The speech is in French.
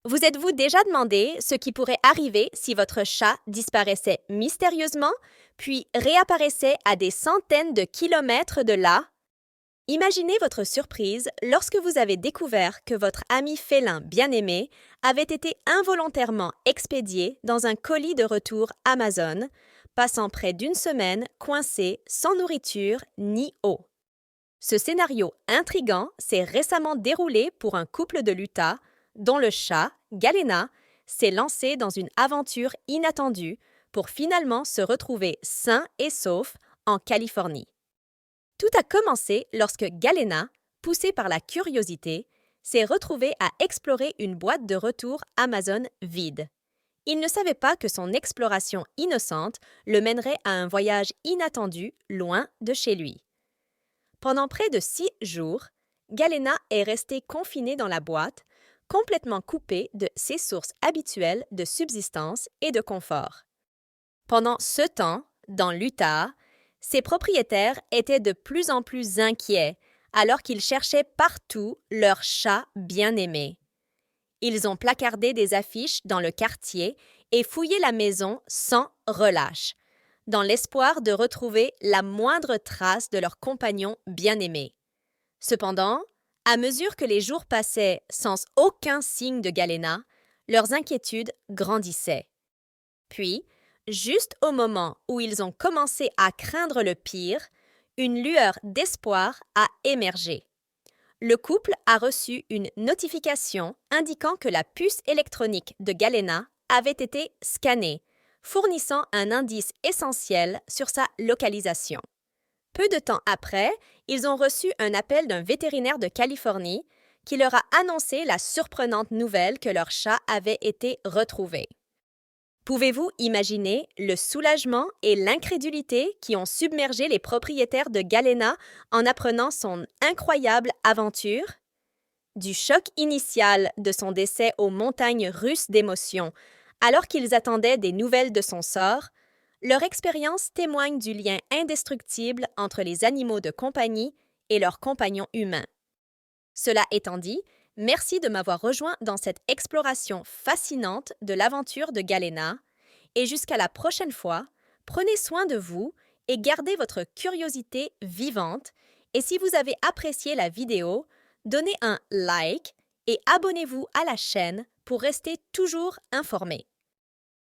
Vous êtes-vous déjà demandé ce qui pourrait arriver si votre chat disparaissait mystérieusement, puis réapparaissait à des centaines de kilomètres de là? Imaginez votre surprise lorsque vous avez découvert que votre ami félin bien-aimé avait été involontairement expédié dans un colis de retour Amazon, passant près d'une semaine coincé sans nourriture ni eau. Ce scénario intrigant s'est récemment déroulé pour un couple de l'Utah dont le chat, Galena, s'est lancé dans une aventure inattendue pour finalement se retrouver sain et sauf en Californie. Tout a commencé lorsque Galena, poussé par la curiosité, s'est retrouvé à explorer une boîte de retour Amazon vide. Il ne savait pas que son exploration innocente le mènerait à un voyage inattendu loin de chez lui. Pendant près de 6 jours, Galena est resté confiné dans la boîte, complètement coupé de ses sources habituelles de subsistance et de confort. Pendant ce temps, dans l'Utah, ses propriétaires étaient de plus en plus inquiets alors qu'ils cherchaient partout leur chat bien-aimé. Ils ont placardé des affiches dans le quartier et fouillé la maison sans relâche, dans l'espoir de retrouver la moindre trace de leur compagnon bien-aimé. Cependant, à mesure que les jours passaient sans aucun signe de Galena, leurs inquiétudes grandissaient. Puis, juste au moment où ils ont commencé à craindre le pire, une lueur d'espoir a émergé. Le couple a reçu une notification indiquant que la puce électronique de Galena avait été scannée, fournissant un indice essentiel sur sa localisation. Peu de temps après, ils ont reçu un appel d'un vétérinaire de Californie qui leur a annoncé la surprenante nouvelle que leur chat avait été retrouvé. Pouvez-vous imaginer le soulagement et l'incrédulité qui ont submergé les propriétaires de Galena en apprenant son incroyable aventure? Du choc initial de son décès aux montagnes russes d'émotions, alors qu'ils attendaient des nouvelles de son sort, leur expérience témoigne du lien indestructible entre les animaux de compagnie et leurs compagnons humains. Cela étant dit, merci de m'avoir rejoint dans cette exploration fascinante de l'aventure de Galena, et jusqu'à la prochaine fois, prenez soin de vous et gardez votre curiosité vivante, et si vous avez apprécié la vidéo, donnez un like et abonnez-vous à la chaîne pour rester toujours informé.